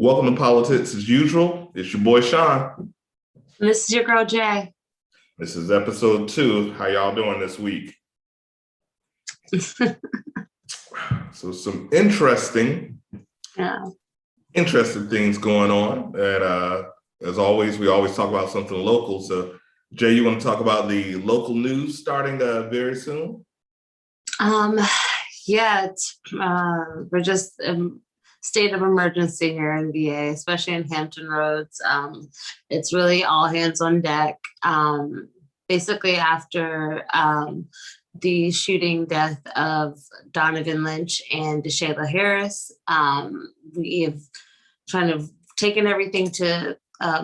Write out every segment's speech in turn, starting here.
Welcome to Politics as usual. It's your boy Sean. And this is your girl Jay. This is episode 2. How y'all doing this week? So some interesting things going on. And as always, we always talk about something local. So Jay, you want to talk about the local news starting very soon? We're just state of emergency here in VA, especially in Hampton Roads. It's really all hands on deck. Basically, after the shooting death of Donovan Lynch and DeShayla Harris, we have kind of taken everything to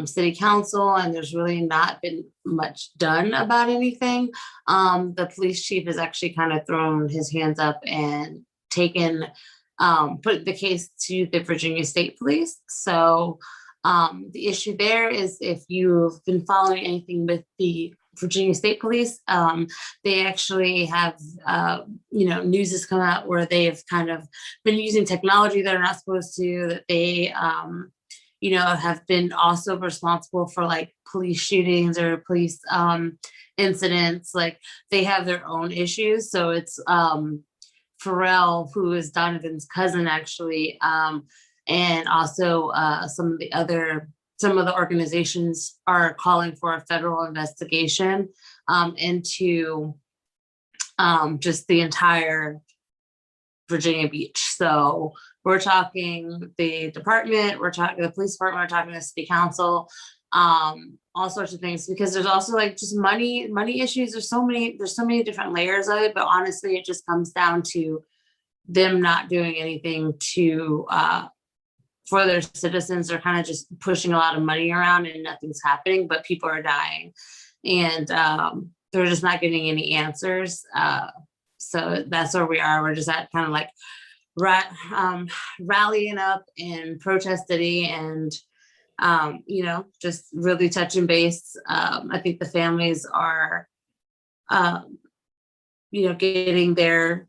city council, and there's really not been much done about anything. The police chief has actually kind of thrown his hands up and put the case to the Virginia State Police. So the issue there is, if you've been following anything with the Virginia State Police, they actually have, news has come out where they've kind of been using technology they're not supposed to, that they, have been also responsible for like police shootings or police incidents. Like they have their own issues. So it's Pharrell, who is Donovan's cousin, actually, and also some of the organizations are calling for a federal investigation into just the entire Virginia Beach. So we're talking the department, we're talking the police department, we're talking the city council, all sorts of things, because there's also like just money issues. There's so many different layers of it, but honestly, it just comes down to them not doing anything to for their citizens. They're kind of just pushing a lot of money around and nothing's happening, but people are dying, and they're just not getting any answers. So that's where we are. We're just at kind of like rallying up in protest city, and just really touching base. I think the families are getting their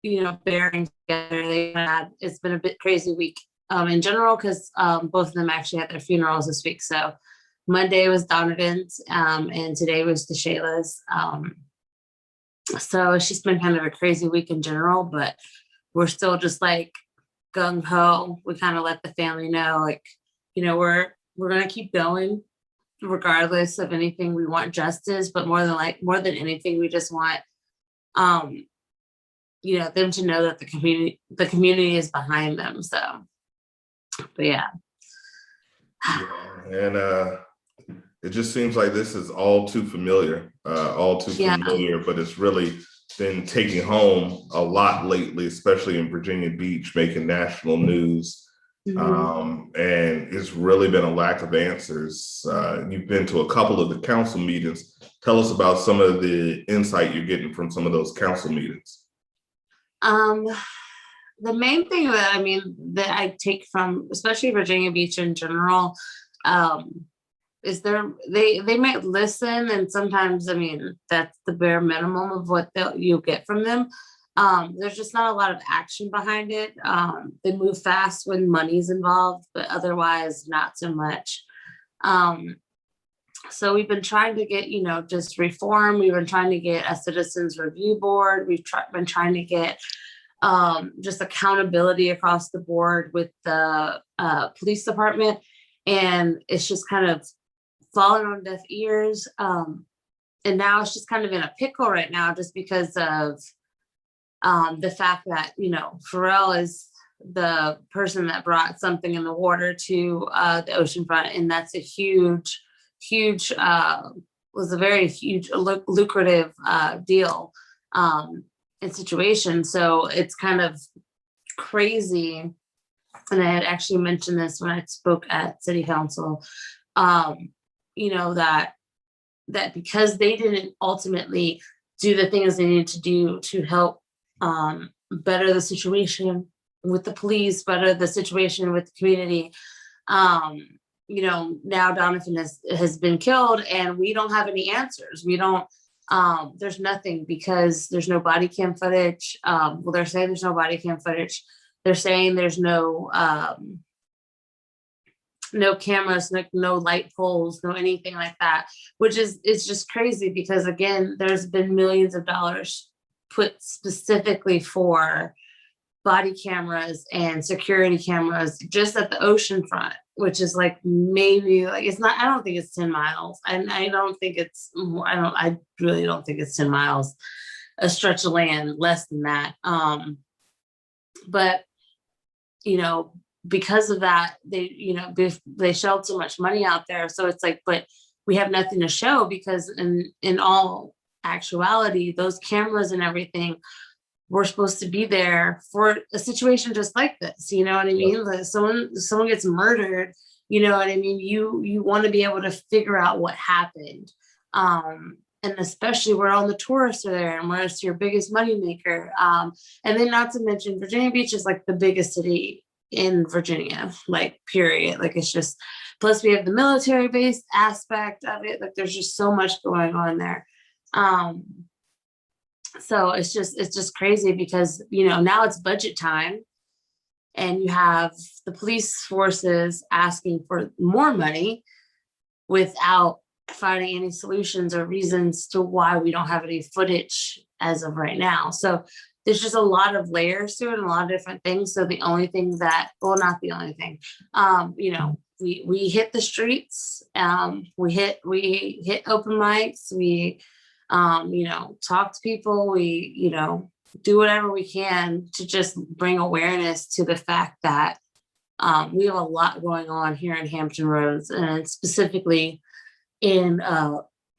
bearing together. It's been a bit crazy week in general, because both of them actually had their funerals this week. So Monday was Donovan's, and today was DeShayla's. So it's just been kind of a crazy week in general, but we're still just like gung ho. We kind of let the family know, like, we're gonna keep going regardless of anything. We want justice, but more than anything, we just want them to know that the community is behind them. So, but yeah. And it just seems like this is all too familiar, but it's really been taking home a lot lately, especially in Virginia Beach, making national news. And it's really been a lack of answers. You've been to a couple of the council meetings. Tell us about some of the insight you're getting from some of those council meetings. The main thing that I take from, especially Virginia Beach in general, is they might listen, and sometimes that's the bare minimum of what you'll get from them. There's just not a lot of action behind it. They move fast when money's involved, but otherwise not so much. So we've been trying to get, just reform. We've been trying to get a citizens review board. We've been trying to get just accountability across the board with the police department. And it's just kind of fallen on deaf ears. And now it's just kind of in a pickle right now, just because of the fact that, Pharrell is the person that brought something in the water to the oceanfront. And that's a huge, was a very huge, lucrative deal and situation. So it's kind of crazy. And I had actually mentioned this when I spoke at city council, that because they didn't ultimately do the things they needed to do to help better the situation with the police, better the situation with the community. Now Donovan has been killed, and we don't have any answers. We don't. There's nothing, because there's no body cam footage. They're saying there's no body cam footage. They're saying there's no no cameras, no light poles, no anything like that, which is, it's just crazy because again, there's been millions of dollars put specifically for body cameras and security cameras just at the ocean front, which is like maybe like it's not, I don't think it's 10 miles. And I don't think it's I really don't think it's 10 miles, a stretch of land, less than that. But you know, because of that, they, you know, they shelled so much money out there. So it's like, but we have nothing to show because in all actuality, those cameras and everything were supposed to be there for a situation just like this. You know what I mean? Like someone gets murdered, you know what I mean? You want to be able to figure out what happened. And especially where all the tourists are there and where it's your biggest moneymaker. And then not to mention Virginia Beach is like the biggest city in Virginia, like period. Like it's just, plus we have the military based aspect of it. Like there's just so much going on there. So it's just crazy because, you know, now it's budget time and you have the police forces asking for more money without finding any solutions or reasons to why we don't have any footage as of right now. So there's just a lot of layers to it and a lot of different things. So the only thing that, well, not the only thing, you know, we hit the streets, we hit open mics, we, you know, talk to people, we, you know, do whatever we can to just bring awareness to the fact that we have a lot going on here in Hampton Roads and specifically in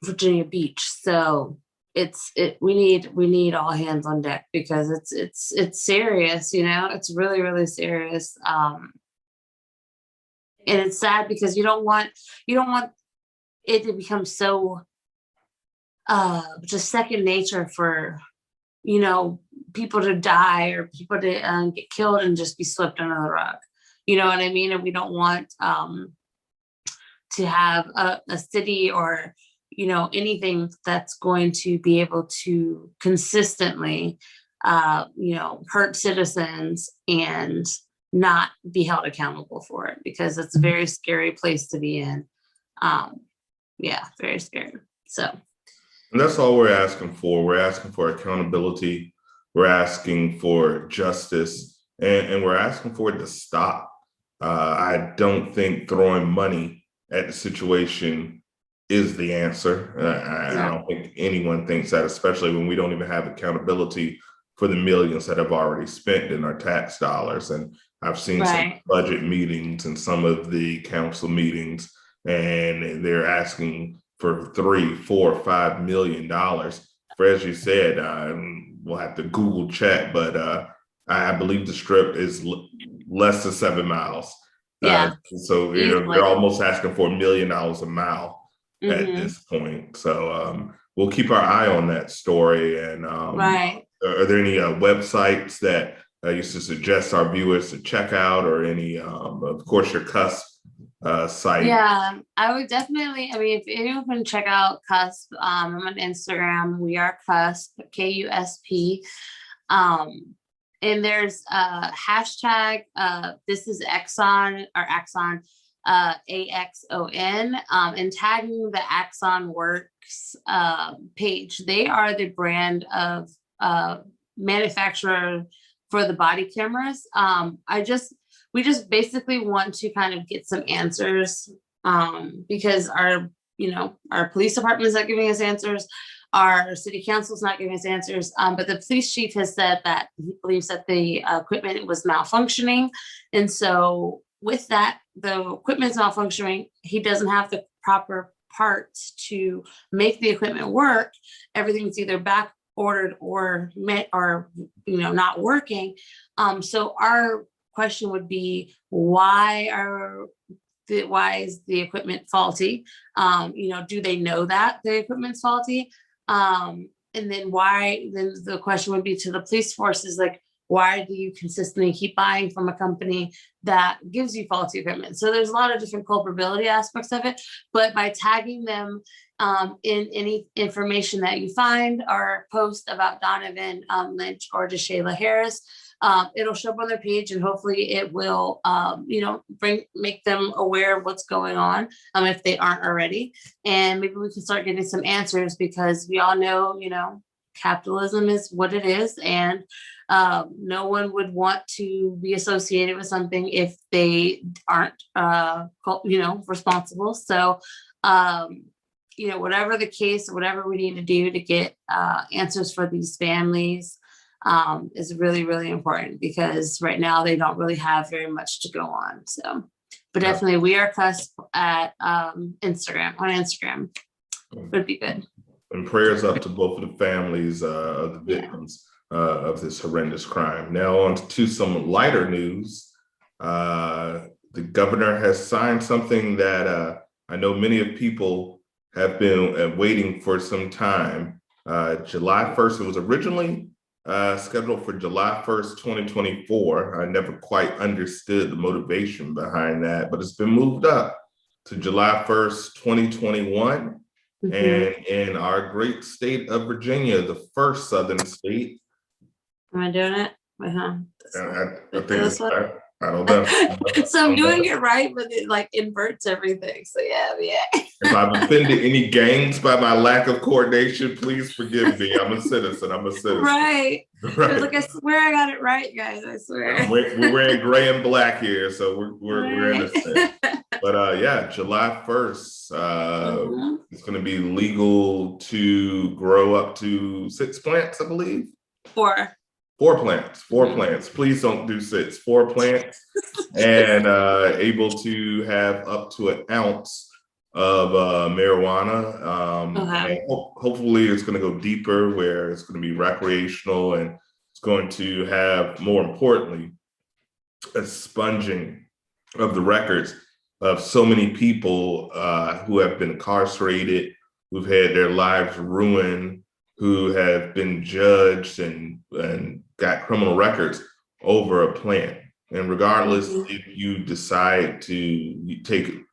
Virginia Beach. So we need all hands on deck because it's serious, you know, it's really, really serious. And it's sad because you don't want it to become so just second nature for, you know, people to die or people to get killed and just be swept under the rug. You know what I mean? And we don't want to have a city or, you know, anything that's going to be able to consistently, you know, hurt citizens and not be held accountable for it because it's a very scary place to be in. Yeah, very scary. So. And that's all we're asking for. We're asking for accountability. We're asking for justice, and we're asking for it to stop. I don't think throwing money at the situation is the answer. I don't think anyone thinks that, especially when we don't even have accountability for the millions that have already spent in our tax dollars. And I've seen some budget meetings and some of the council meetings, and they're asking for $3, $4, $5 million. For, as you said, we'll have to Google check, but I believe the strip is less than 7 miles. Yeah. So you know, they're almost asking for $1 million a mile at this point. So we'll keep our eye on that story. And are there any websites that you should suggest our viewers to check out, or any, of course, your K.U.S.P site? Yeah, I would definitely, I mean, if anyone can check out K.U.S.P, I'm on Instagram, we are K.U.S.P, K.U.S.P. And there's a hashtag, this is Axon, or Axon, AXON, and tagging the Axon Works page. They are the brand of manufacturer for the body cameras. We just basically want to kind of get some answers, because our police department is not giving us answers. Our city council is not giving us answers. But the police chief has said that he believes that the equipment was malfunctioning. And so with that, the equipment's malfunctioning. He doesn't have the proper parts to make the equipment work. Everything's either back ordered or not working. So our question would be, why is the equipment faulty? Do they know that the equipment's faulty? And then then the question would be to the police forces, like, why do you consistently keep buying from a company that gives you faulty equipment? So there's a lot of different culpability aspects of it, but by tagging them in any information that you find or post about Donovan Lynch or DeShayla Harris, it'll show up on their page, and hopefully it will, make them aware of what's going on, if they aren't already. And maybe we can start getting some answers, because we all know, capitalism is what it is, and no one would want to be associated with something if they aren't, responsible. So, whatever the case, whatever we need to do to get answers for these families is really, really important, because right now they don't really have very much to go on. So, but definitely we are K.U.S.P at Instagram would be good. And prayers up to both of the families of the victims of this horrendous crime. Now on to some lighter news. The governor has signed something that I know many of people have been waiting for some time. July 1st, it was originally scheduled for July 1st, 2024. I never quite understood the motivation behind that, but it's been moved up to July 1st, 2021. Mm-hmm. And in our great state of Virginia, the first Southern state. Am I doing it? I think it's right. I don't know. So I'm doing it right, but it like inverts everything. So yeah. If I've offended any gangs by my lack of coordination, please forgive me. I'm a citizen. Right. Like, I swear I got it right, guys. I swear. We're wearing gray and black here, so we're innocent. But July 1st, it's going to be legal to grow up to 6 plants, I believe. Four plants. Please don't do 6. 4 plants, and able to have up to an ounce of marijuana. And hopefully it's going to go deeper, where it's going to be recreational, and it's going to have, more importantly, a sponging of the records of so many people who have been incarcerated, who've had their lives ruined, who have been judged and got criminal records over a plant. And regardless if you decide to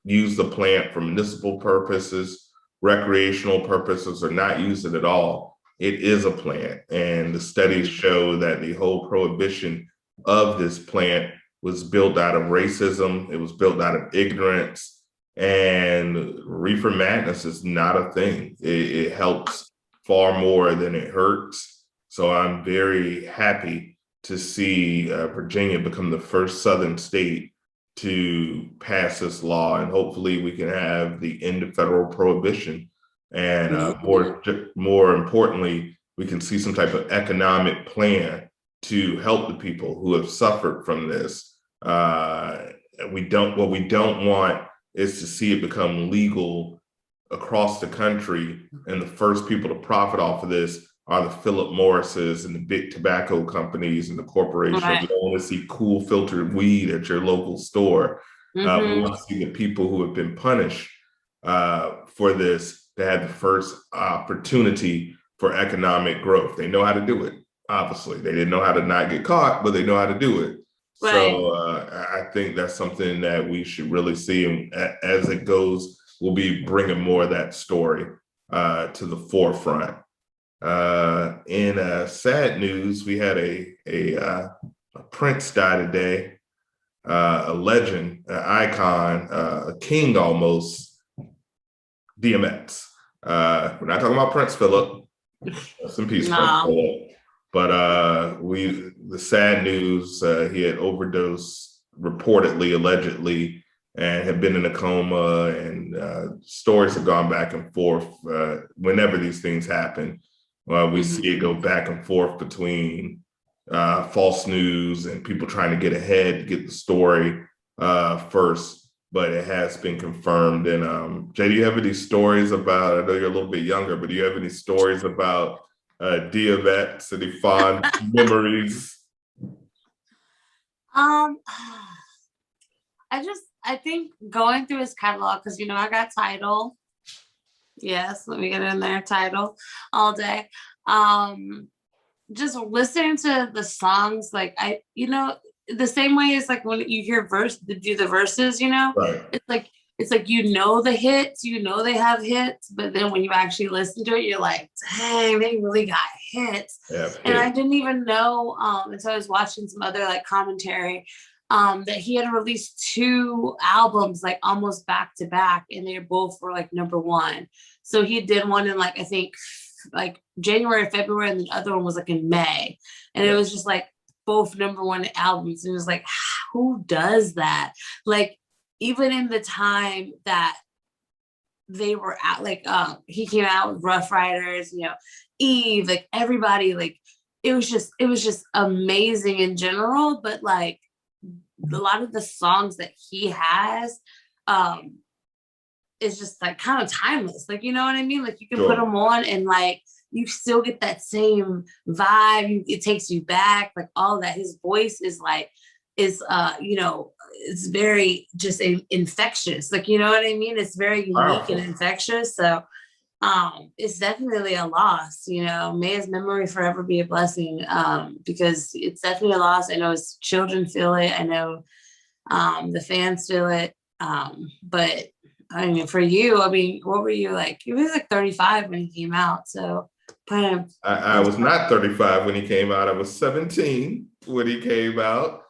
use the plant for municipal purposes, recreational purposes, or not use it at all, it is a plant. And the studies show that the whole prohibition of this plant was built out of racism. It was built out of ignorance, and reefer madness is not a thing. It helps far more than it hurts. So I'm very happy to see Virginia become the first Southern state to pass this law, and hopefully we can have the end of federal prohibition. And more importantly, we can see some type of economic plan to help the people who have suffered from this. What we don't want is to see it become legal across the country, and the first people to profit off of this are the Philip Morrises and the big tobacco companies and the corporations. We don't want to see cool filtered weed at your local store. We want to see the people who have been punished for this to have the first opportunity for economic growth. They know how to do it. Obviously, they didn't know how to not get caught, but they know how to do it. Right. So I think that's something that we should really see. And as it goes, we'll be bringing more of that story to the forefront. In sad news, we had a Prince die today, a legend, an icon, a king almost, DMX. We're not talking about Prince Philip. Rest in peace, Prince Philip. But the sad news, he had overdosed, reportedly, allegedly, and had been in a coma, and stories have gone back and forth. Whenever these things happen, we see it go back and forth between false news and people trying to get ahead, to get the story first, but it has been confirmed. And Jay, do you have any stories about, I know you're a little bit younger, but do you have any stories about DMX, any fond memories? I think going through his catalog, because I got Tidal. Yes, let me get in there, Tidal all day. Just listening to the songs, like the same way as like when you hear do the verses, right. It's like it's like, you know, the hits, you know, they have hits, but then when you actually listen to it, you're like, dang, they really got hits. Yeah, And I didn't even know, and so I was watching some other like commentary, that he had released 2 albums like almost back to back, and they both were like #1. So he did one in like, I think like January, February, and the other one was like in May. And it was just like both #1 albums. And it was like, who does that? Like, even in the time that they were out, like he came out with Rough Riders, you know, Eve, like everybody, like it was just amazing in general. But like a lot of the songs that he has is just like kind of timeless. Like, you know what I mean? Like, you can put them on and like you still get that same vibe. It takes you back, like all that. His voice is like, you know, it's very just infectious. Like, you know what I mean? It's very unique and infectious. So it's definitely a loss, you know. May his memory forever be a blessing, because it's definitely a loss. I know his children feel it. I know the fans feel it. But I mean, for you, I mean, what were you like? You was like 35 when he came out. So kind of. I was not 35 when he came out. I was 17 when he came out.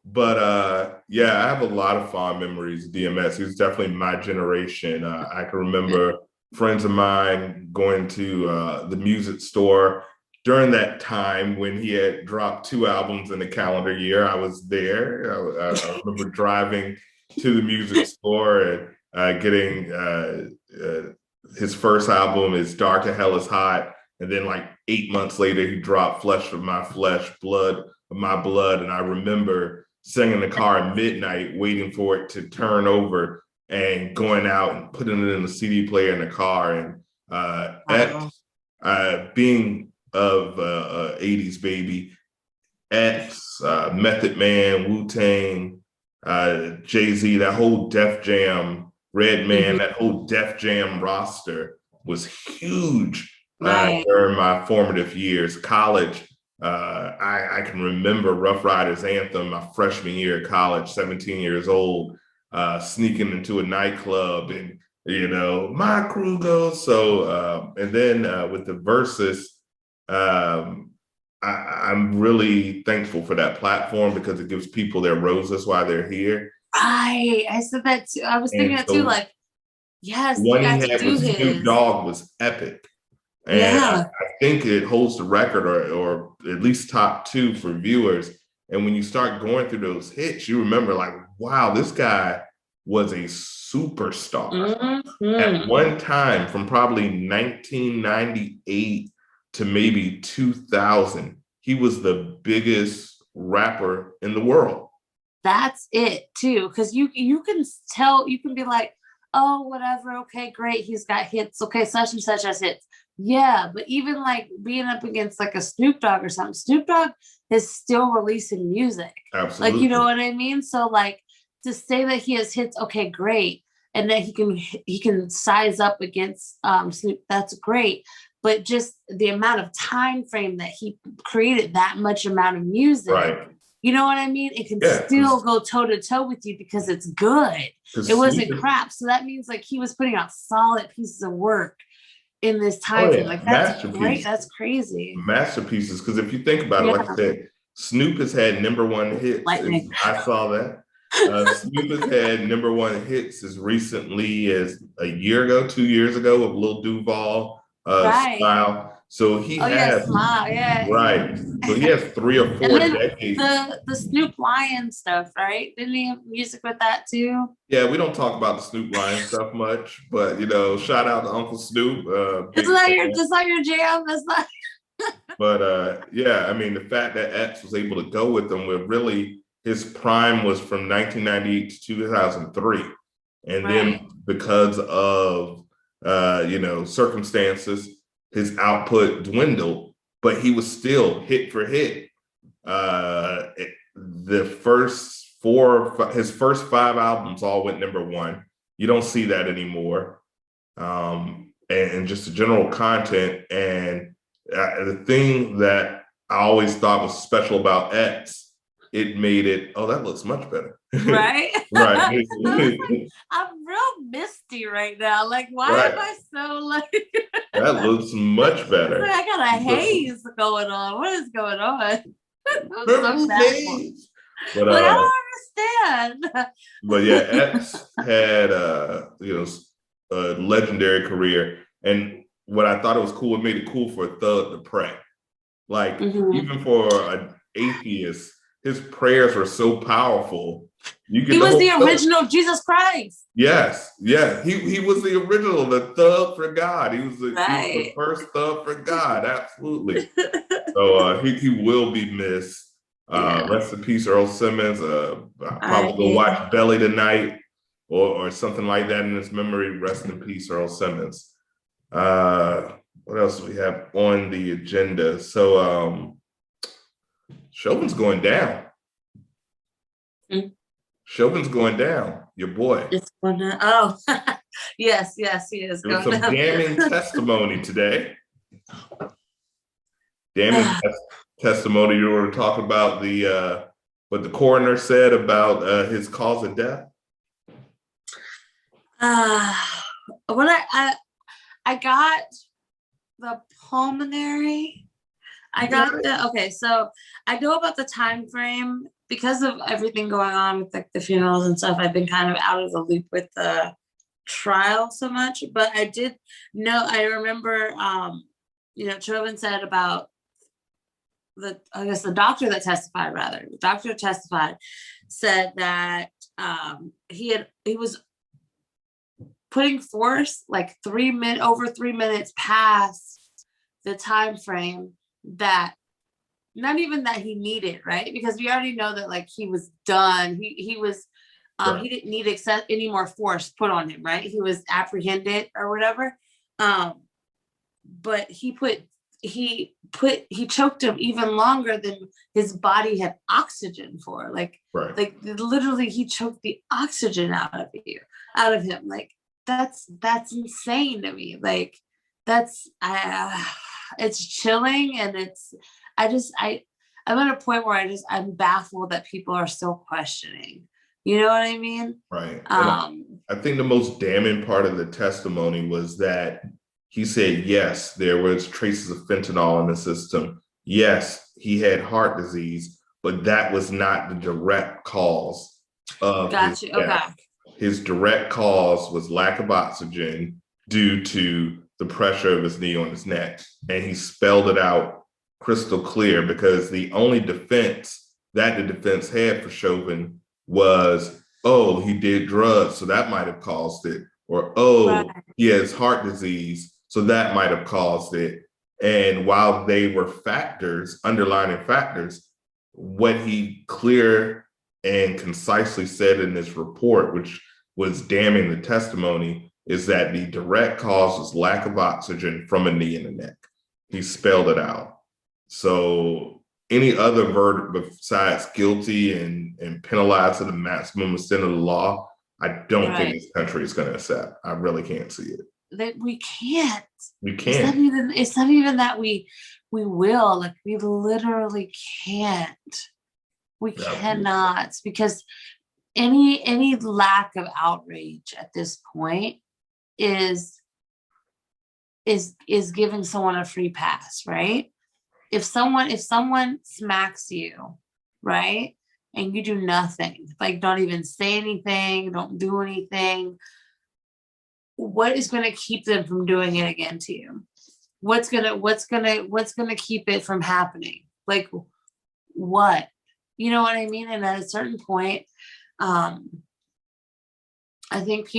But yeah, I have a lot of fond memories of DMX. He was definitely my generation. I can remember friends of mine going to the music store during that time when he had dropped 2 albums in the calendar year. I was there. I remember driving to the music store and getting his first album is Dark and Hell is Hot. And then like 8 months later, he dropped Flesh of My Flesh, Blood of My Blood. And I remember sitting in the car at midnight, waiting for it to turn over and going out and putting it in the CD player in the car. And being of 80s baby, X, Method Man, Wu-Tang, Jay-Z, that whole Def Jam, Redman, that whole Def Jam roster was huge during my formative years. College, I can remember Rough Riders Anthem my freshman year of college, 17 years old, sneaking into a nightclub and, you know, my crew goes. So, and then with the verses, I'm really thankful for that platform because it gives people their roses while they're here. I said that too. I was thinking that too. Like, yes, one he he got to had do with Snoop his. Dogg was epic. And Yeah. I think it holds the record or at least top 2 for viewers. And when you start going through those hits, you remember like, wow, this guy was a superstar. At one time, from probably 1998 to maybe 2000, he was the biggest rapper in the world. That's it too, because you can tell, you can be like, oh, whatever, okay, great, he's got hits, okay, such and such has hits. Yeah, but even like being up against like a Snoop Dogg or something, Snoop Dogg is still releasing music. Absolutely. Like, you know what I mean? So like, to say that he has hits, okay, great, and that he can size up against Snoop, that's great. But just the amount of time frame that he created that much amount of music, right? You know what I mean? It can still go toe to toe with you because it's good. It wasn't crap. So that means like he was putting out solid pieces of work in this time frame. Like, that's great. That's crazy. Masterpieces. Because if you think about it, like I said, Snoop has had #1 hits. I saw that. Snoop has had #1 hits as recently as a year ago, 2 years ago, with Lil Duval, Smile. So he has Smile, right. So he has 3 or 4 decades. The Snoop Lion stuff, right? Didn't he have music with that too? Yeah, we don't talk about the Snoop Lion stuff much, but you know, shout out to Uncle Snoop. It's not your jam. That's not. But yeah, I mean, the fact that X was able to go with them, with really his prime was from 1998 to 2003, and then because of you know, circumstances, his output dwindled, but he was still hit for hit. The first his first 5 albums all went #1. You don't see that anymore. And just the general content. And the thing that I always thought was special about X it made it, oh, that looks much better. Right? Right. I'm real misty right now. Like, why am Right. I so like That looks much it's like better. I got a haze going on. What is going on? I'm so Purple baffled. haze. But Like, I don't understand. but yeah, X had a legendary career. And what I thought it was cool, it made it cool for a thug to pray. Like Mhm. even for an atheist, his prayers were so powerful. You get He the was the whole feeling. original Jesus Christ. Yes, yeah. He was the original, the thug for God. He was the Right. first thug for God. Absolutely. So he will be missed. Yeah. Rest in peace, Earl Simmons. I'll I probably go yeah. watch Belly tonight or something like that in his memory. Rest in peace, Earl Simmons. What else do we have on the agenda? So Chauvin's going down. Mm. Chauvin's going down. Your boy. It's gonna oh yes, he is There was going some down. damning testimony today. Damning testimony. You were talking about the what the coroner said about his cause of death. When I got the pulmonary. I got the okay, so I know about the time frame because of everything going on with like the funerals and stuff. I've been kind of out of the loop with the trial so much, but I did know I remember Chauvin said about the doctor that testified the doctor testified said that he was putting force like over 3 minutes past the time frame that not even that he needed, right? Because we already know that like he was done. He was Right. he didn't need any more force put on him, right? He was apprehended or whatever. But he choked him even longer than his body had oxygen for. Like literally he choked the oxygen out of him. Like that's insane to me. Like that's it's chilling, and I'm at a point where I'm baffled that people are still questioning. You know what I mean? Right. I think the most damning part of the testimony was that he said, yes, there was traces of fentanyl in the system. Yes, he had heart disease, but that was not the direct cause of his death. Okay. His direct cause was lack of oxygen due to the pressure of his knee on his neck. And he spelled it out crystal clear, because the only defense that the defense had for Chauvin was, oh, he did drugs, so that might have caused it. Or, oh, he has heart disease, so that might have caused it. And while they were factors, underlying factors, what he clear and concisely said in this report, which was damning the testimony, is that the direct cause was lack of oxygen from a knee in the neck. He spelled it out. So any other verdict besides guilty and penalized to the maximum extent of the law, I don't think this country is going to accept. I really can't see it. That we can't. We can't. It's not even that we will. Like we literally can't. We cannot, because any lack of outrage at this point is giving someone a free pass, right? If someone smacks you, right, and you do nothing, like don't even say anything, don't do anything, what is going to keep them from doing it again to you? What's going to keep it from happening? Like what? You know what I mean? And at a certain point, I think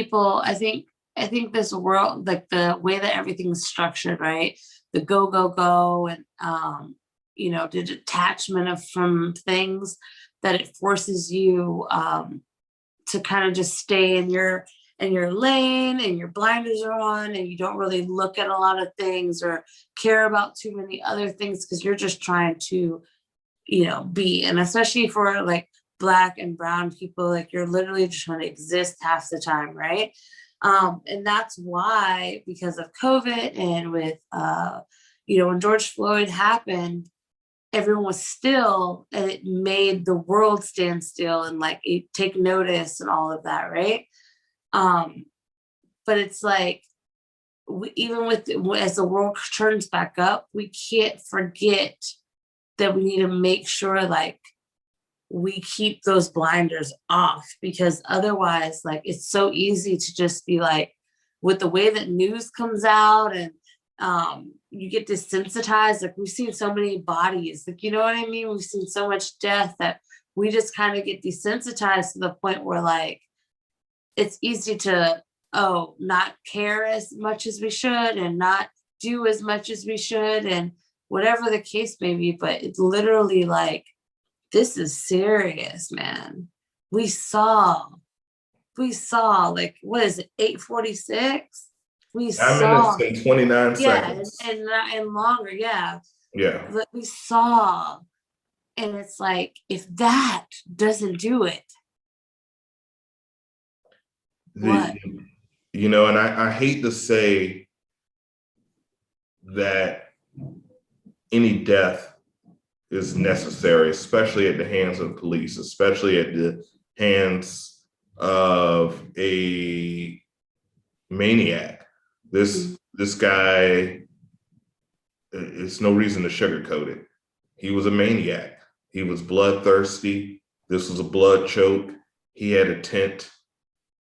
this world, like the way that everything's structured, right? The go and the detachment from things, that it forces you to kind of just stay in your lane, and your blinders are on, and you don't really look at a lot of things or care about too many other things, because you're just trying to be. And especially for like Black and brown people, like you're literally just trying to exist half the time, right? And that's why, because of COVID and with when George Floyd happened, everyone was still, and it made the world stand still and like take notice and all of that, right? But it's like, even with, as the world turns back up, we can't forget that we need to make sure like we keep those blinders off, because otherwise, like, it's so easy to just be like, with the way that news comes out, and you get desensitized. Like, we've seen so many bodies, like, you know what I mean? We've seen so much death that we just kind of get desensitized to the point where like it's easy to not care as much as we should and not do as much as we should, and whatever the case may be. But it's literally like, this is serious, man. We saw like, what is it, 8:46? We 9 minutes saw, and 29 yeah, seconds. and longer, yeah. Yeah. But we saw, and it's like, if that doesn't do it, what? You know, and I hate to say that any death is necessary, especially at the hands of police, especially at the hands of a maniac. This guy, it's no reason to sugarcoat it. He was a maniac. He was bloodthirsty. This was a blood choke. He had intent.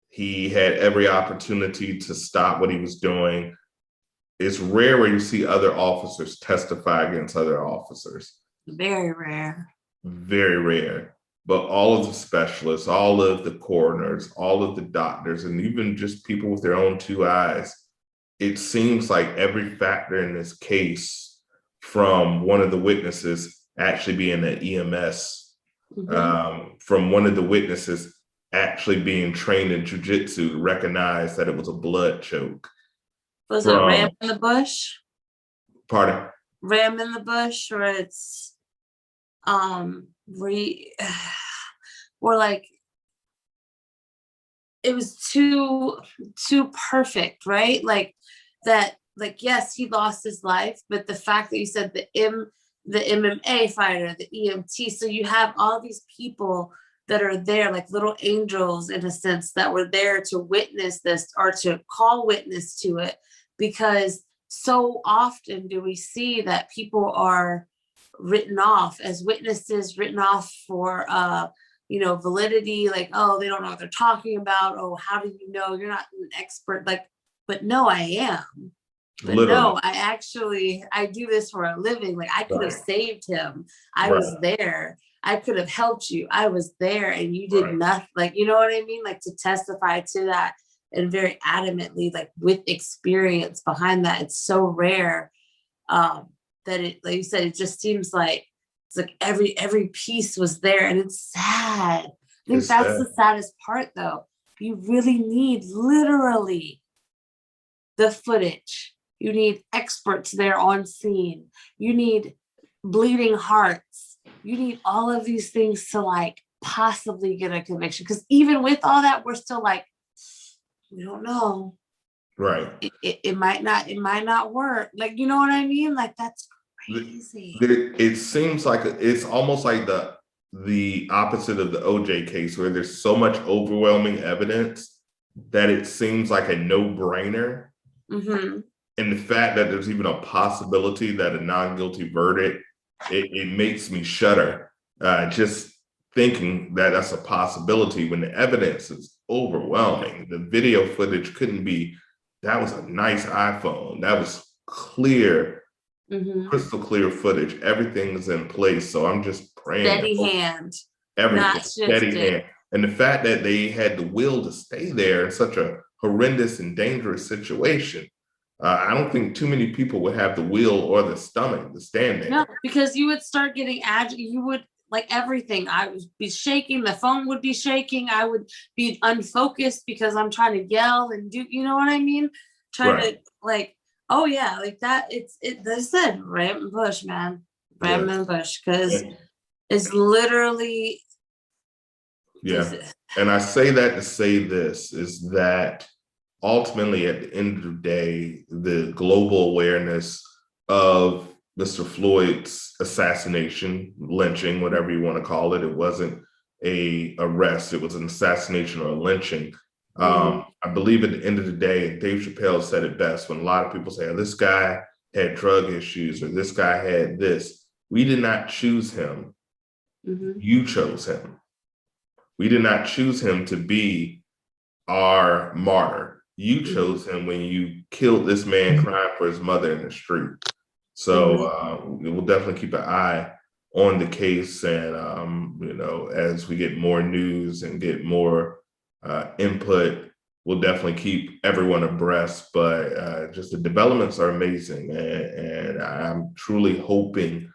He had every opportunity to stop what he was doing. It's rare where you see other officers testify against other officers. Very rare. Very rare. But all of the specialists, all of the coroners, all of the doctors, and even just people with their own two eyes, it seems like every factor in this case, from one of the witnesses actually being an EMS, from one of the witnesses actually being trained in jujitsu to recognize that it was a blood choke. Was it ram in the bush? Pardon? Ram in the bush, or it's or like, it was too perfect, right? Like that, like, yes, he lost his life, but the fact that you said the MMA fighter, the EMT, so you have all these people that are there, like little angels in a sense, that were there to witness this or to call witness to it. Because so often do we see that people are written off as witnesses, written off for validity, like, oh, they don't know what they're talking about, oh, how do you know, you're not an expert, like, but no, I am. But Literally. no, I do this for a living. Like, I could have saved him. I was there. I could have helped you. I was there, and you did nothing. Like, you know what I mean? Like, to testify to that, and very adamantly, like, with experience behind that. It's so rare that it, like you said, it just seems like it's like every piece was there, and it's sad. I think that's the saddest part, though. You really need literally the footage. You need experts there on scene. You need bleeding hearts. You need all of these things to like possibly get a conviction. Because even with all that, we're still like, we don't know. Right. It might not work. Like, you know what I mean? Like, that's crazy. It seems like it's almost like the opposite of the OJ case, where there's so much overwhelming evidence that it seems like a no-brainer. Mm-hmm. And the fact that there's even a possibility that a non-guilty verdict, it makes me shudder. Just thinking that that's a possibility when the evidence is overwhelming. The video footage couldn't be, that was a nice iPhone. That was clear, crystal clear footage. Everything is in place. So I'm just praying. Steady hand. Everything. Steady hand. And the fact that they had the will to stay there in such a horrendous and dangerous situation, I don't think too many people would have the will or the stomach to stand there. No, because you would start getting agitated. You would, like, everything. I would be shaking. The phone would be shaking. I would be unfocused because I'm trying to yell and do, you know what I mean? Trying to, like, oh yeah, like that. They said ram and bush, man. Ram and bush, because it's literally. Yeah. And I say that to say this, is that ultimately, at the end of the day, the global awareness of Mr. Floyd's assassination, lynching, whatever you want to call it. It wasn't a arrest. It was an assassination or a lynching. I believe at the end of the day, Dave Chappelle said it best when a lot of people say, oh, this guy had drug issues or this guy had this. We did not choose him. You chose him. We did not choose him to be our martyr. You chose him when you killed this man crying for his mother in the street. So we'll definitely keep an eye on the case, and you know, as we get more news and get more input, we'll definitely keep everyone abreast. But just the developments are amazing, and I'm truly hoping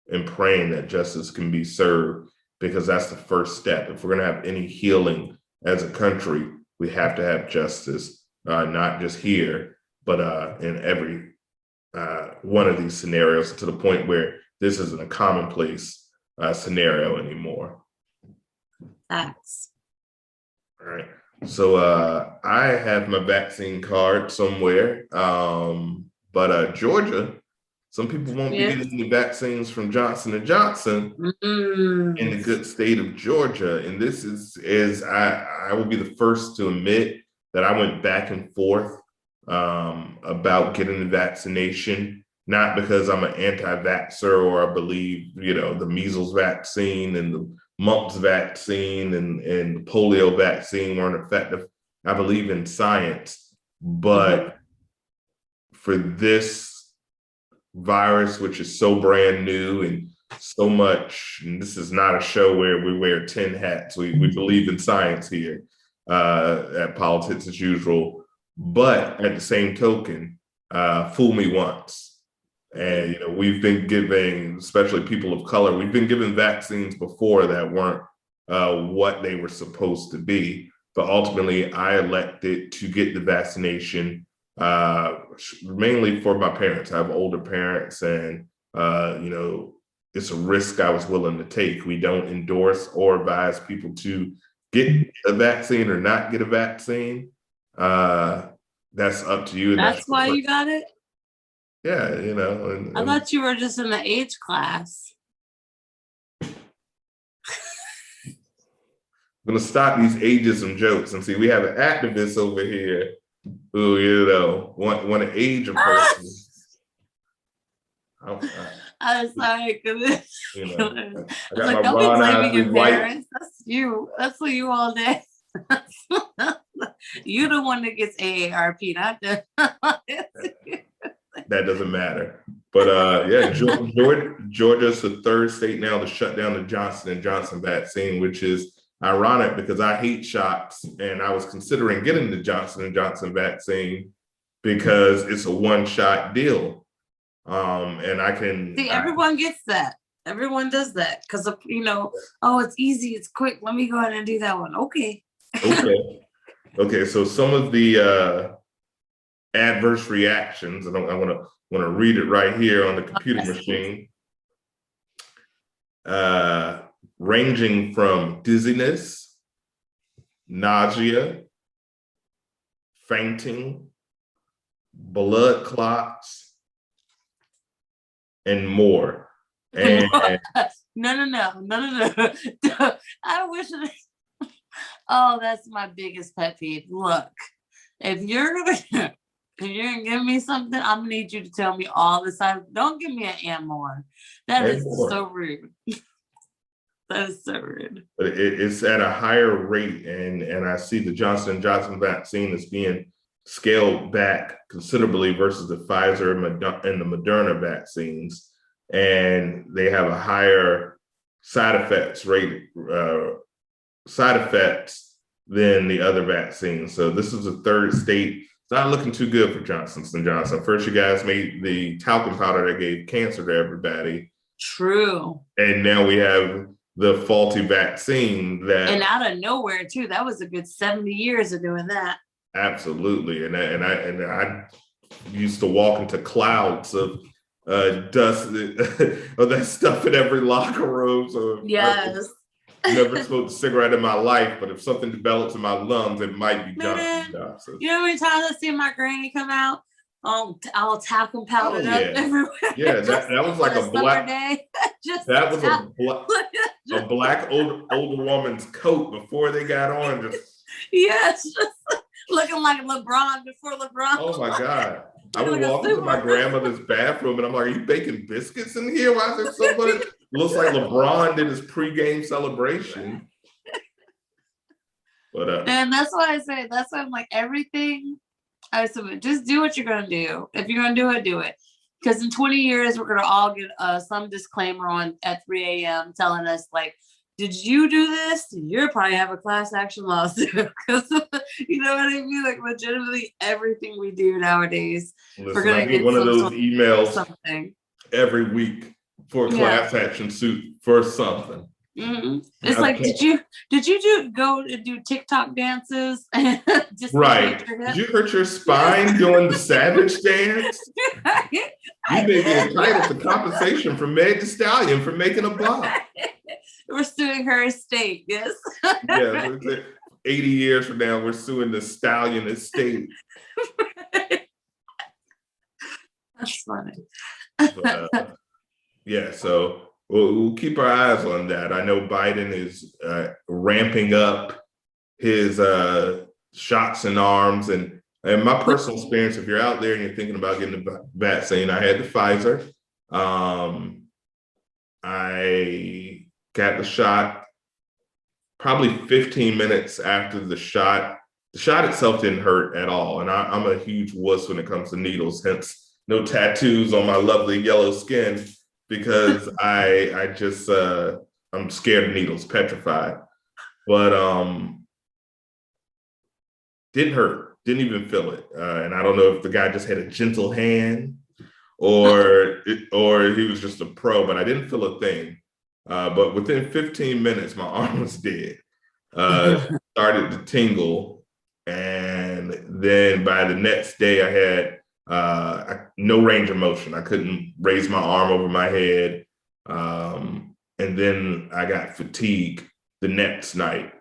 and praying that justice can be served, because that's the first step. If we're going to have any healing as a country, we have to have justice, not just here, but in every one of these scenarios, to the point where this isn't a commonplace scenario anymore. Facts. All right. So I have my vaccine card somewhere, but Georgia, some people won't be getting any vaccines from Johnson & Johnson in the good state of Georgia. And this is I will be the first to admit that I went back and forth about getting the vaccination, not because I'm an anti-vaxxer or I believe, you know, the measles vaccine and the mumps vaccine and the polio vaccine weren't effective. I believe in science, but for this virus, which is so brand new and so much, and this is not a show where we wear 10 hats. We believe in science here at Politics as Usual. But at the same token, fool me once. And, you know, we've been giving, especially people of color, we've been given vaccines before that weren't what they were supposed to be. But ultimately, I elected to get the vaccination mainly for my parents. I have older parents, and, you know, it's a risk I was willing to take. We don't endorse or advise people to get a vaccine or not get a vaccine. That's up to you. That's why you got it? Yeah, you know. I thought you were just in the age class. I'm going to stop these ageism jokes and see, we have an activist over here who, you know, want to age a person. I'm sorry, because you know, I got like, my don't be Ron blaming your Isley parents. That's you. That's for you all day. You the one that gets AARP, not the. That doesn't matter. But yeah, Georgia's the third state now to shut down the Johnson & Johnson vaccine, which is ironic because I hate shots, and I was considering getting the Johnson & Johnson vaccine because it's a one-shot deal. And I can see, everyone gets that. Everyone does that because of, you know, oh, it's easy, it's quick. Let me go ahead and do that one. Okay. Okay. So some of the adverse reactions, and I want to read it right here on the computer machine. Ranging from dizziness, nausea, fainting, blood clots, and more. And No. I wish oh, that's my biggest pet peeve. Look, if you're gonna give me something, I'm gonna need you to tell me all the time. Don't give me an and more. That is so rude. That is so rude. But it's at a higher rate, and I see the Johnson & Johnson vaccine is being scaled back considerably versus the Pfizer and the Moderna vaccines, and they have a higher side effects than the other vaccines. So this is the third state. It's not looking too good for Johnson & Johnson. First, you guys made the talcum powder that gave cancer to everybody. True. And now we have the faulty vaccine that, and out of nowhere too. That was a good 70 years of doing that. Absolutely. And I used to walk into clouds of dust of that stuff in every locker room. So yes. I never smoked a cigarette in my life, but if something develops in my lungs, it might be Johnson & Johnson. You know how many times I see my granny come out? all talcum Oh powdered up yeah, everywhere. yeah. Just That was on like a a summer black. day. Just That was a just, black older woman's coat before they got on. Just yes, just looking like LeBron before LeBron. oh my god. I would Like a walk into my super. grandmother's bathroom and I'm like, "Are you baking biscuits in here? Why is there so much?" Looks like LeBron did his pregame celebration. But And that's why I'm like, everything. I said, just do what you're gonna do. If you're gonna do it. Because in 20 years, we're gonna all get some disclaimer on at 3 a.m. telling us like, did you do this? You'll probably have a class action lawsuit. Because you know what I mean? Like legitimately everything we do nowadays, we're listen, I gonna get get one of some those sort of emails something. every week for a Yeah. class action suit for something. Mm-hmm. It's like, did you go and do TikTok dances? Right. Did you hurt your spine doing the savage dance? You may be entitled to compensation from Meg Thee Stallion for making a buck. We're suing her estate, yes. Yeah, 80 years from now, we're suing the Stallion estate. That's funny. But, yeah, so we'll keep our eyes on that. I know Biden is ramping up his shots in arms. And my personal experience, if you're out there and you're thinking about getting the vaccine, I had the Pfizer. I got the shot probably 15 minutes after the shot. The shot itself didn't hurt at all. And I'm a huge wuss when it comes to needles, hence no tattoos on my lovely yellow skin, because I just, I'm scared of needles, petrified. But didn't hurt, didn't even feel it. And I don't know if the guy just had a gentle hand or he was just a pro, but I didn't feel a thing. But within 15 minutes, my arm was dead. Started to tingle. And then by the next day, I had no range of motion. I couldn't raise my arm over my head. And then I got fatigue the next night.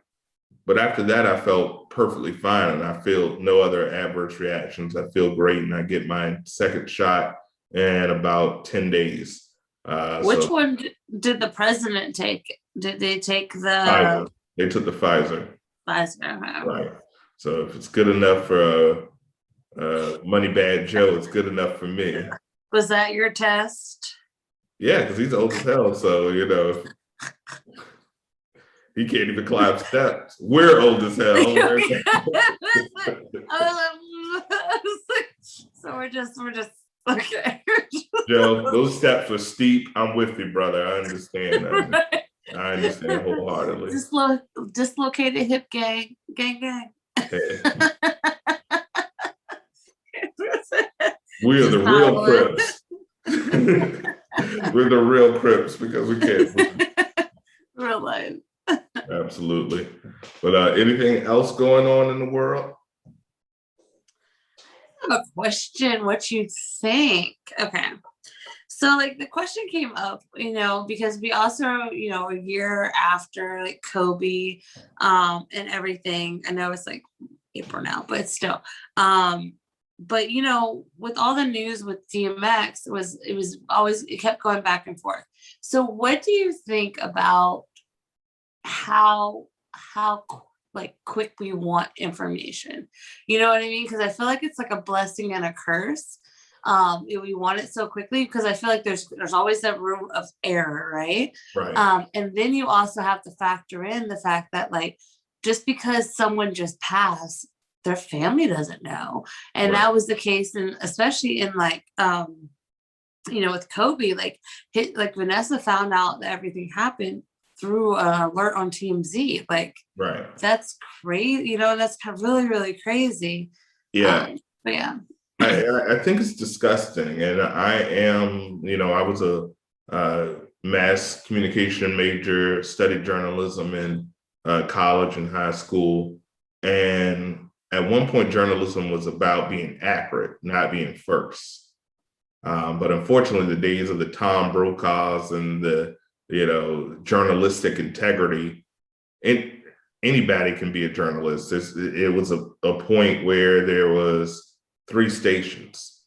But after that, I felt perfectly fine, and I feel no other adverse reactions. I feel great, and I get my second shot in about 10 days. Which one did the president take? Did they take the Pfizer? They took the Pfizer. Pfizer. Right. So if it's good enough for Moneybag Joe, it's good enough for me. Was that your test? Yeah, because he's old as hell. So, you know, he can't even climb steps. We're old as hell. So we're just okay. Joe, those steps were steep. I'm with you, brother. I understand. I understand wholeheartedly. Dislocated hip gang. Hey. We are the real Crips. We're the real Crips because we can't. Real life. Absolutely. But anything else going on in the world? I have a question. What you think? Okay. So like the question came up, you know, because we also, you know, a year after like Kobe and everything. I know it's like April now, but still. But you know, with all the news with DMX, it kept going back and forth. So what do you think about how like quick we want information? You know what I mean? Because I feel like it's like a blessing and a curse. We want it so quickly because I feel like there's always that room of error, right? Right. And then you also have to factor in the fact that like just because someone just passed, their family doesn't know. And Right. that was the case, and especially in like you know, with Kobe, like Vanessa found out that everything happened through an alert on TMZ. Like, right. That's crazy. You know, that's kind of really, really crazy. Yeah. But yeah. I think it's disgusting. And I am, you know, I was a mass communication major, studied journalism in college and high school. And at one point, journalism was about being accurate, not being first. But unfortunately, the days of the Tom Brokaws and the, you know, journalistic integrity, and anybody can be a journalist. It was a point where there was 3 stations.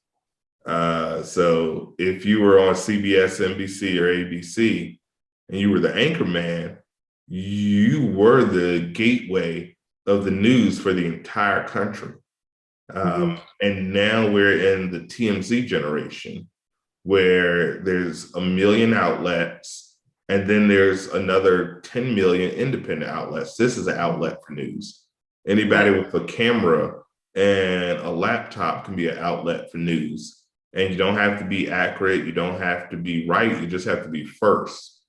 So if you were on CBS, NBC, or ABC, and you were the anchor man, you were the gateway of the news for the entire country. And now we're in the TMZ generation where there's a million outlets and then there's another 10 million independent outlets. This is an outlet for news. Anybody with a camera and a laptop can be an outlet for news. And you don't have to be accurate. You don't have to be right. You just have to be first.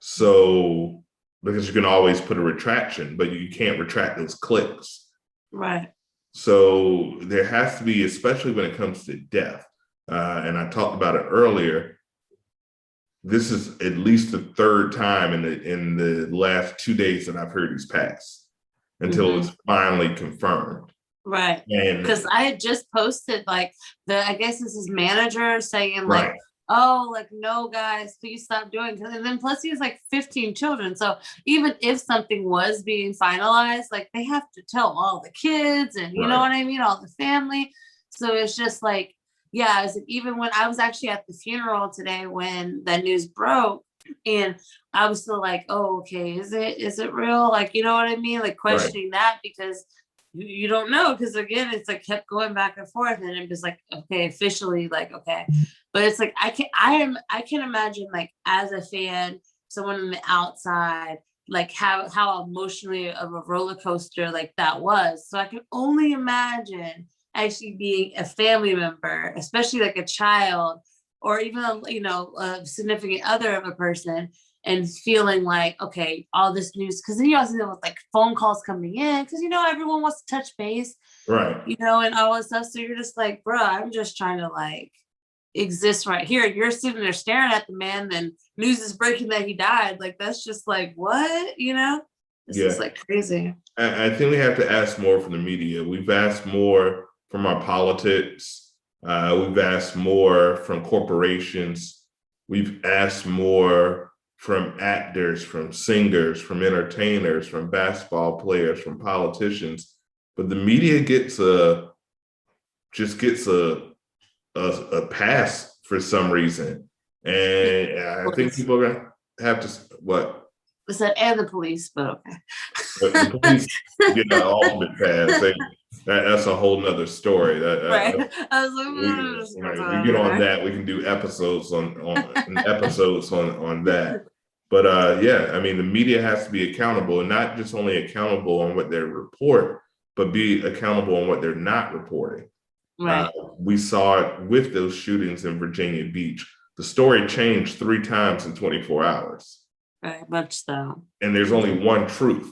So, because you can always put a retraction, but you can't retract those clicks. Right. So there has to be, especially when it comes to death, and I talked about it earlier, this is at least the third time in the last 2 days that I've heard he's passed until it's finally confirmed. Right. And because I had just posted like I guess this is manager saying like, oh, like, no, guys, please stop doing it. And then plus he has like 15 children. So even if something was being finalized, like they have to tell all the kids and you know what I mean, all the family. So it's just like, yeah, even when I was actually at the funeral today when that news broke, and I was still like, oh, okay, is it real? Like, you know what I mean? Like questioning that because you don't know, because again, it's like kept going back and forth, and I'm just like, okay, officially, like, okay, but it's like I can imagine like as a fan, someone on the outside, like how emotionally of a roller coaster like that was. So I can only imagine actually being a family member, especially like a child or even a significant other of a person, and feeling like, okay, all this news, because then you also know with like phone calls coming in, because everyone wants to touch base, and all this stuff. So you're just like, bro, I'm just trying to like exist right here. You're sitting there staring at the man, then news is breaking that he died. Like that's just like, what? This is like crazy. I think we have to ask more from the media. We've asked more from our politics. We've asked more from corporations. We've asked more from actors, from singers, from entertainers, from basketball players, from politicians. But the media gets a pass for some reason. And I think people are gonna have to what? I said, and the police, but okay. But the police get an ultimate pass. That's a whole nother story. I was like, we get on that. We can do episodes on that. But yeah, I mean, the media has to be accountable, and not just only accountable on what they report, but be accountable on what they're not reporting. We saw it with those shootings in Virginia Beach. The story changed 3 times in 24 hours. Very much so. And there's only one truth.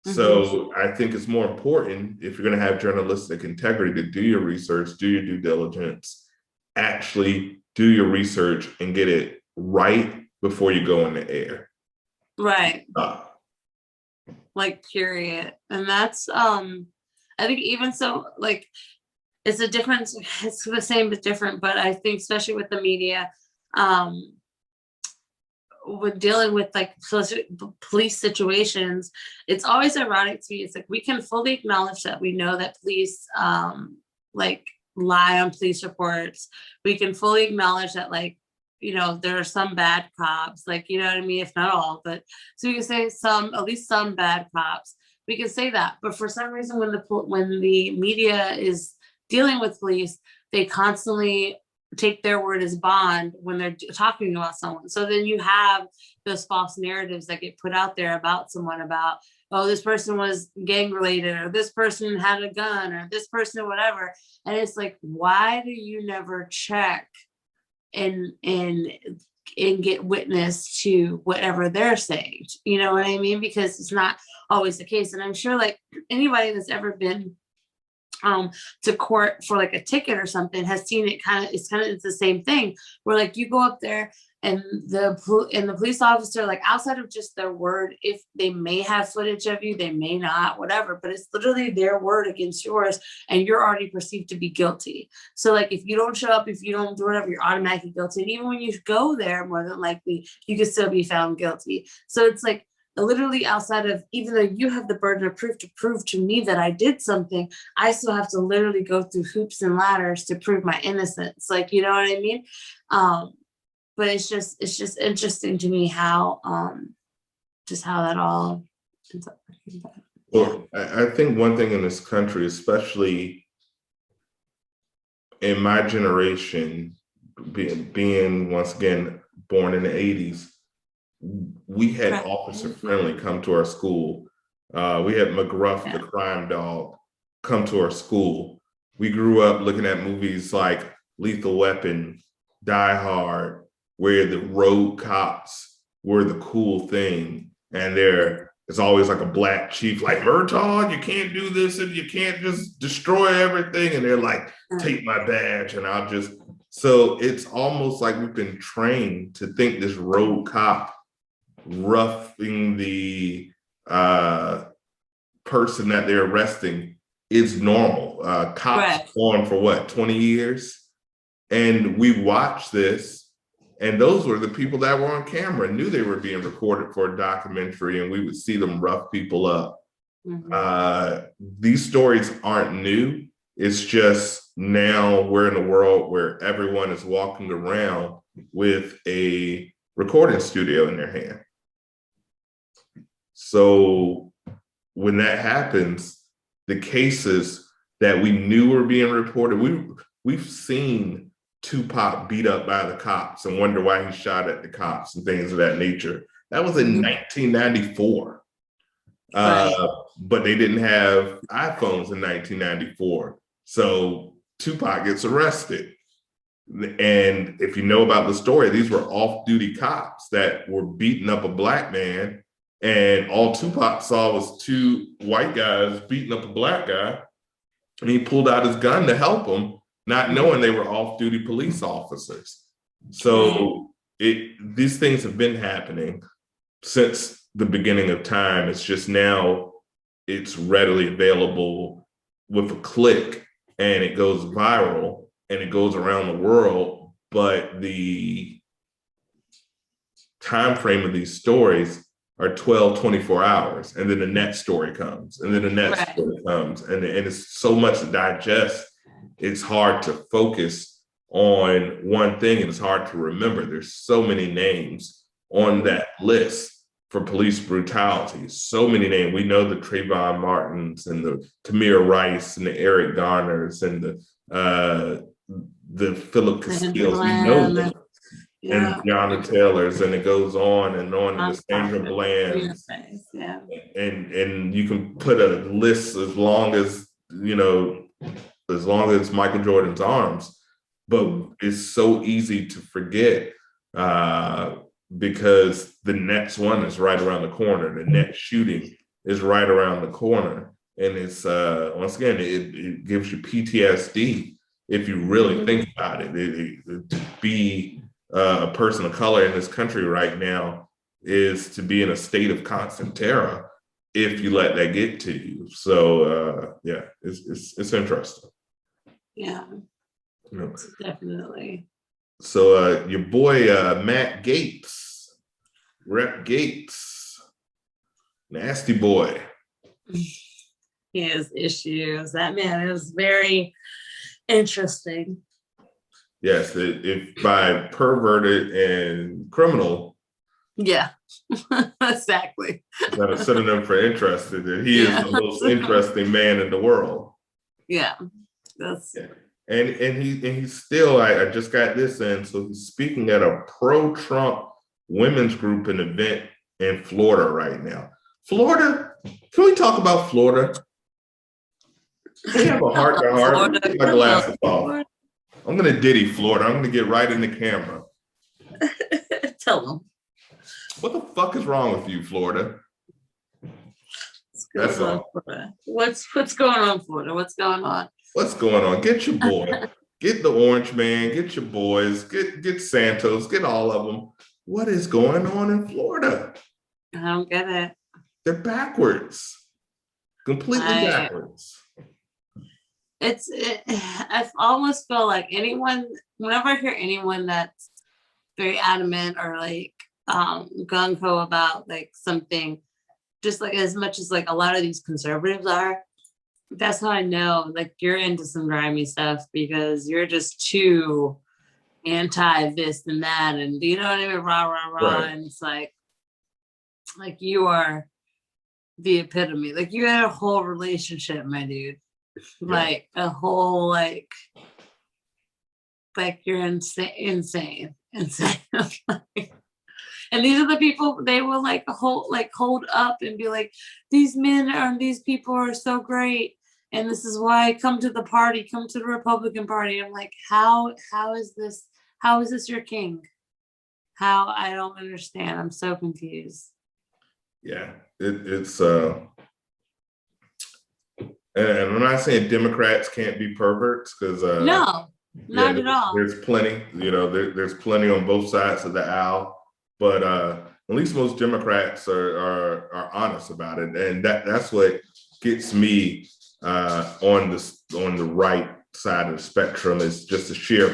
So I think it's more important, if you're going to have journalistic integrity, to do your research, do your due diligence, actually do your research and get it right before you go in the air. Right. Like, period. And that's, I think even so, like, it's a difference. It's the same, but different. But I think especially with the media, with dealing with like police situations, it's always ironic to me. It's like we can fully acknowledge that we know that police like lie on police reports. We can fully acknowledge that, like, there are some bad cops, like, you know what I mean, if not all, but so we can say at least some bad cops. We can say that, but for some reason, when the media is dealing with police, they constantly take their word as bond when they're talking about someone. So then you have those false narratives that get put out there about someone, about, oh, this person was gang related, or this person had a gun, or this person, whatever. And it's like, why do you never check and get witness to whatever they're saying? You know what I mean? Because it's not always the case. And I'm sure like anybody that's ever been to court for like a ticket or something has seen it. It's the same thing where like you go up there and the police officer, like outside of just their word, if they may have footage of you, they may not, whatever, but it's literally their word against yours, and you're already perceived to be guilty. So like if you don't show up, if you don't do whatever, you're automatically guilty. And even when you go there, more than likely you could still be found guilty. So it's like literally outside of, even though you have the burden of proof to prove to me that I did something, I still have to literally go through hoops and ladders to prove my innocence. Like, you know what I mean? But it's just interesting to me how just how that all ends up working. But, Well, I think one thing in this country, especially in my generation, being once again born in the 80s, we had Officer Friendly come to our school. We had McGruff, the crime dog, come to our school. We grew up looking at movies like Lethal Weapon, Die Hard, where the road cops were the cool thing. And there is always like a black chief, like, Murtaugh, you can't do this and you can't just destroy everything. And they're like, take my badge and I'll just. So it's almost like we've been trained to think this road cop roughing the person that they're arresting is normal. Cops on for what, 20 years? And we watched this, and those were the people that were on camera, knew they were being recorded for a documentary, and we would see them rough people up. These stories aren't new. It's just now we're in a world where everyone is walking around with a recording studio in their hand. So when that happens, the cases that we knew were being reported, we've seen Tupac beat up by the cops and wonder why he shot at the cops and things of that nature. That was in 1994. But they didn't have iPhones in 1994. So Tupac gets arrested. And if you know about the story, these were off-duty cops that were beating up a black man. And all Tupac saw was two white guys beating up a black guy. And he pulled out his gun to help him, not knowing they were off-duty police officers. So these things have been happening since the beginning of time. It's just now it's readily available with a click, and it goes viral and it goes around the world. But the time frame of these stories are 12, 24 hours. And then the next story comes, and then the next story comes. And it's so much to digest. It's hard to focus on one thing, and it's hard to remember. There's so many names on that list for police brutality. So many names. We know the Trayvon Martins and the Tamir Rice and the Eric Garners and the Philip Castillos. We know them. And Breonna Taylors, and it goes on, and the Sandra Bland's. And you can put a list as long as, as long as Michael Jordan's arms, but it's so easy to forget because the next one is right around the corner. The next shooting is right around the corner. And it's, once again, it gives you PTSD if you really think about it. To be a person of color in this country right now is to be in a state of constant terror if you let that get to you. So it's interesting. Yeah, definitely. So your boy Matt Gaetz, Rep Gaetz, nasty boy. He has issues. That man is very interesting. Yes, if by perverted and criminal. Yeah, exactly. Not a synonym for interested. He is the most interesting man in the world. Yeah, and he's still. I just got this in. So he's speaking at a pro-Trump women's group an event in Florida right now. Florida. Can we talk about Florida? Can we have a heart to heart? Get my glasses off. I'm gonna Diddy Florida. I'm gonna get right in the camera. Tell them. What the fuck is wrong with you, Florida? That's all. What's going on, Florida? What's going on? What's going on? Get your boy. Get the Orange Man. Get your boys. Get Santos. Get all of them. What is going on in Florida? I don't get it. They're backwards. Completely backwards. I almost feel like whenever I hear anyone that's very adamant or like gung-ho about like something, just like as much as like a lot of these conservatives are. That's how I know like you're into some grimy stuff because you're just too anti this and that, and you know what I mean, rah rah rah, Right. and it's like you are the epitome. Like you had a whole relationship, my dude. Yeah. Like a whole like you're insane. And these are the people they will like hold up and be like, these men and these people are so great. And this is why I come to the party, come to the Republican Party. I'm like, how is this your king? How? I don't understand. I'm so confused. Yeah. It's and I'm not saying Democrats can't be perverts because No, yeah, not at all. there's plenty, there's plenty on both sides of the aisle, but at least most Democrats are honest about it, and that's what gets me on the right side of the spectrum is just the sheer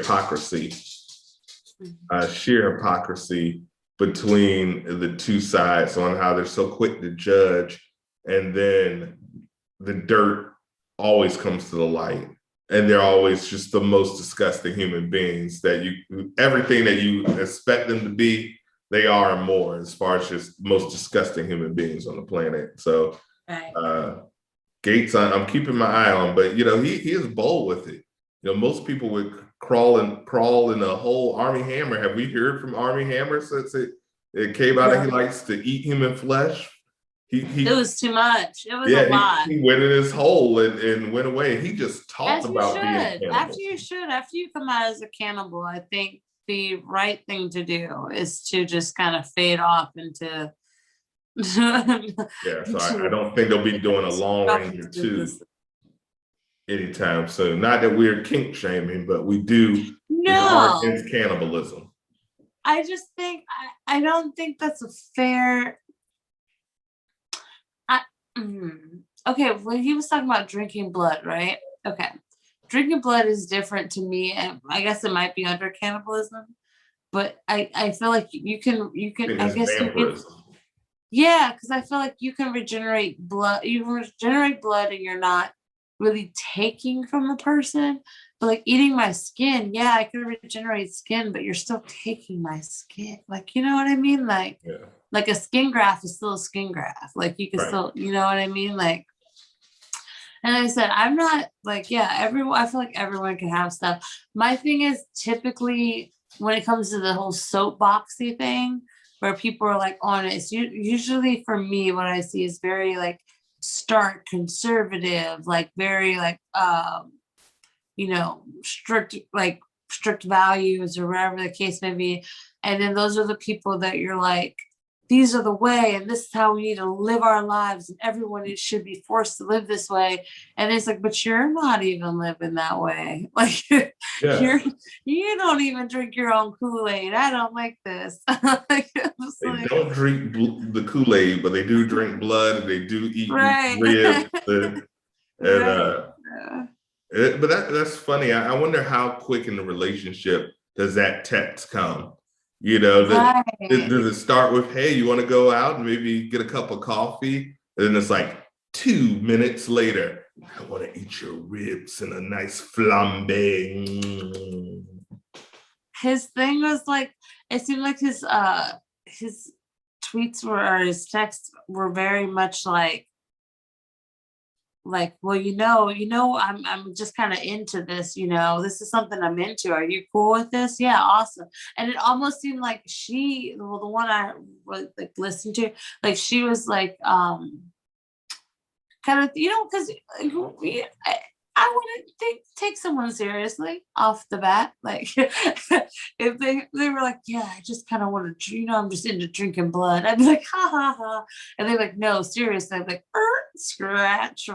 hypocrisy between the two sides on how they're so quick to judge, and then the dirt always comes to the light, and they're always just the most disgusting human beings that everything that you expect them to be, they are and more, as far as just most disgusting human beings on the planet. So Right. Gates, I'm keeping my eye on, but he is bold with it. Most people would crawl in a whole Army Hammer. Have we heard from Army Hammer since it came out that he likes to eat human flesh? It was too much. It was a Yeah, lot. he went in his hole and went away. He just talked As you about being should. cannibal. After you come out as a cannibal, I think the right thing to do is to just kind of fade off into Yeah, so I don't think they'll be doing a Long Ranger 2 anytime soon. Not that we're kink shaming, but we are No, against cannibalism. I just think I don't think that's a fair. I, okay, when he was talking about drinking blood, right? Okay, drinking blood is different to me, and I guess it might be under cannibalism, but I feel like you can I It's guess you can. vampirism. Yeah, because I feel like you can regenerate blood. You regenerate blood, and you're not really taking from the person. But like eating my skin, yeah, I can regenerate skin, but you're still taking my skin. Like, you know what I mean? Yeah, Like a skin graft is still a skin graft. Like you can right. still, you know what I mean? Like, and I said, I'm not like, yeah, everyone. I feel like everyone can have stuff. My thing is typically when it comes to the whole soapboxy thing, where people are like on it. It's usually for me, what I see is very like stark conservative, like very like strict values or whatever the case may be. And then those are the people that you're like, these are the way, and this is how we need to live our lives, and everyone should be forced to live this way. And it's like, but you're not even living that way. Like Yeah. you don't even drink your own Kool-Aid. I don't like this. They don't drink the Kool-Aid, but they do drink blood, and they do eat right. ribs. And Right. but that's funny. I wonder how quick in the relationship does that text come? Right. Does it start with, "Hey, you want to go out and maybe get a cup of coffee?" And then it's like 2 minutes later, "I want to eat your ribs and a nice flambe." His thing was like, it seemed like his tweets or his texts were very much like, well, I'm just kind of into this, this is something I'm into. Are you cool with this? Yeah, awesome. And it almost seemed like the one I was like listened to, like she was like kind of, because I wouldn't take someone seriously off the bat. Like if they were like, yeah, I just kind of want to, I'm just into drinking blood. I'd be like, ha ha ha. And they're like, no, seriously. I'm like, scratch,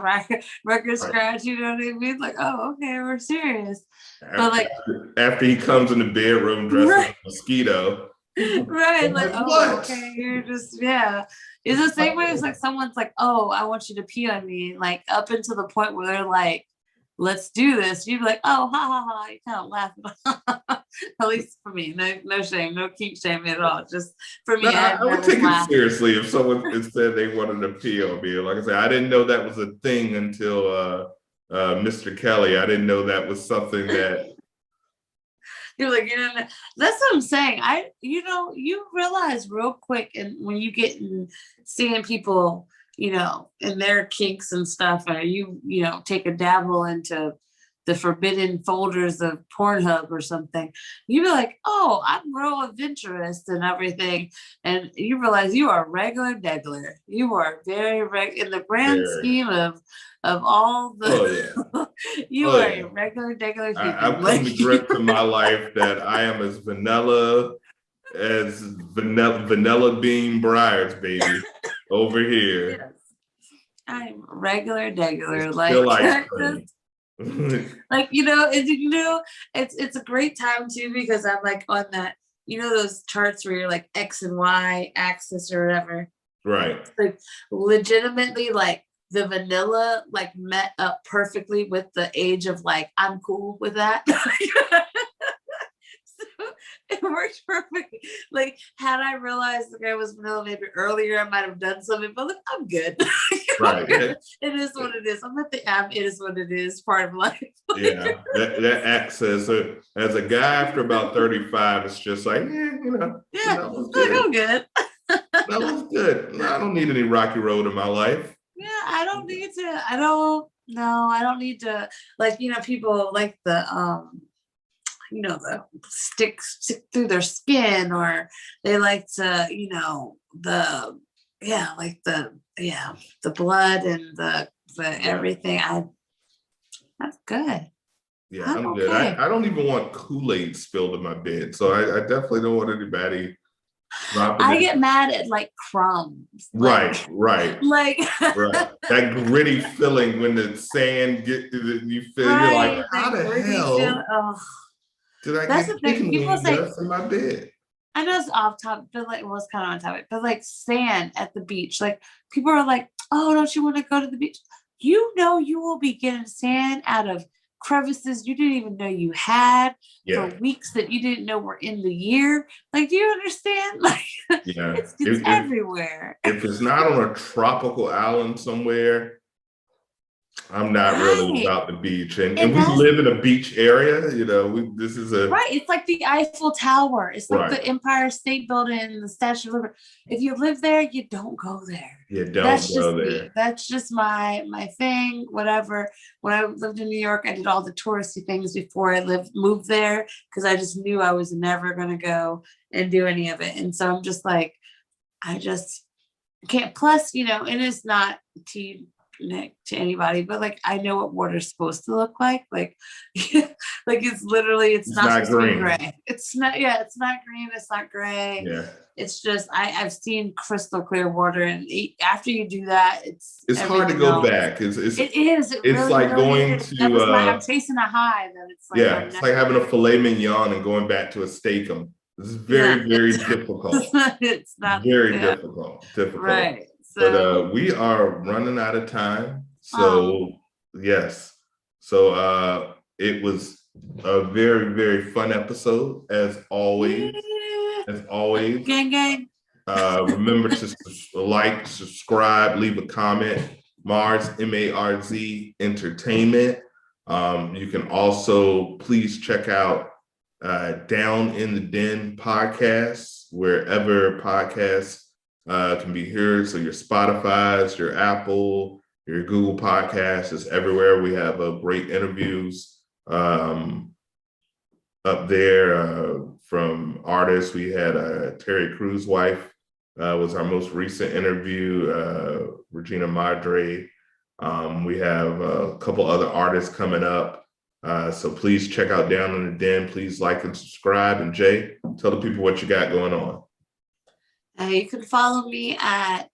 record scratch. You know what I mean? Like, oh, okay, we're serious. But like after he comes in the bedroom dressed as a mosquito. Right, like, oh, what? okay, you're just, yeah. It's the same way as like someone's like, oh, I want you to pee on me, like up until the point where they're like let's do this, you'd be like, oh, ha ha ha, you kind of laugh. At least for me, no shame, no kink shame at all. Just for No, me, I I'd would never take it laugh. seriously if someone said they wanted to pee on me. Like I said, I didn't know that was a thing until Mr. Kelly. I didn't know that was something that. You're like, that's what I'm saying. You realize real quick, and when you get in seeing people, in their kinks and stuff, or take a dabble into the forbidden folders of Pornhub or something, you be like, oh, I'm real adventurous and everything. And you realize you are regular degular. You are very in the grand scheme of all the Oh yeah. you are a regular degular human. I've come to grips in my life that I am as vanilla as vanilla bean Briars, baby, over here. Yes. I'm regular degular, It's like still ice cream. like it's a great time too, because I'm like on that, those charts where you're like X and Y axis or whatever, Right. like legitimately, like the vanilla like met up perfectly with the age of like I'm cool with that. So it worked perfectly. Like, had I realized the guy was vanilla maybe earlier, I might have done something, but look, I'm good. Right. It is what it is. I'm at the app. It is what it is. Part of life. Yeah, that acts as a guy after about 35, it's just like, Yeah, that was like, good. I'm good. That was good. No, I don't need any rocky road in my life. Yeah, I don't need to. I don't need to. Like, people like the stick through their skin, or they like to, the blood and the everything. That's good. Yeah, I'm good. Okay. I don't even want Kool-Aid spilled in my bed, so I definitely don't want anybody dropping I it. get mad at like crumbs. Right. Like Right. That gritty feeling when the sand you feel, right, you're like, how the hell did I that's get the thing. chicken People wing say, dust in my bed? I know it's off topic, but like, well, it's kind of on topic, but like sand at the beach, like people are like, oh, don't you want to go to the beach? You will be getting sand out of crevices you didn't even know you had for weeks that you didn't know were in the year. Like, do you understand? Like, Yeah. it's everywhere. If it's not on a tropical island somewhere, I'm not really about the beach, and we live in a beach area. This is a right. It's like the Eiffel Tower. It's like right. the Empire State Building, the Statue of Liberty. If you live there, you don't go there. You don't That's go just there. me. That's just my thing. Whatever. When I lived in New York, I did all the touristy things before I moved there, because I just knew I was never going to go and do any of it. And so I'm just like, I just can't. Plus, and it's not to anybody, but like I know what water's supposed to look like. Like it's literally it's not green. Gray. It's not it's not green, it's not gray. Yeah. It's just I've seen crystal clear water, and after you do that, it's hard to go back. It is. It really, like really going is. To I'm chasing a high that it's like it's like having a filet mignon and going back to a steak-um. This is very difficult. It's not very difficult. Right. So, but we are running out of time. So yes. So it was a very, very fun episode, as always. As always. Gang. Remember to like, subscribe, leave a comment. Marz, MARZ Entertainment. You can also please check out Down in the Den podcast, wherever podcasts can be heard. So your Spotify's, your Apple, your Google Podcasts, is everywhere. We have great interviews up there from artists. We had Terry Crews' wife was our most recent interview, Regina Madre. We have a couple other artists coming up. So please check out Down in the Den. Please like and subscribe. And Jay, tell the people what you got going on. You can follow me at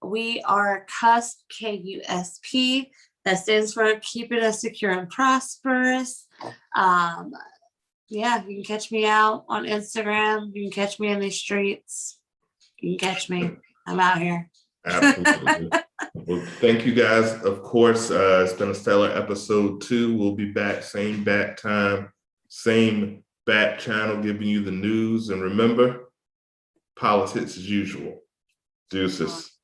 We Are K.U.S.P, K-U-S-P. That stands for Keeping Us Secure and Prosperous. You can catch me out on Instagram. You can catch me in the streets. You can catch me. I'm out here. Absolutely. Well, thank you guys. Of course, it's been a stellar episode 2. We'll be back, same bat time, same bat channel, giving you the news. And remember, politics as usual. Deuces.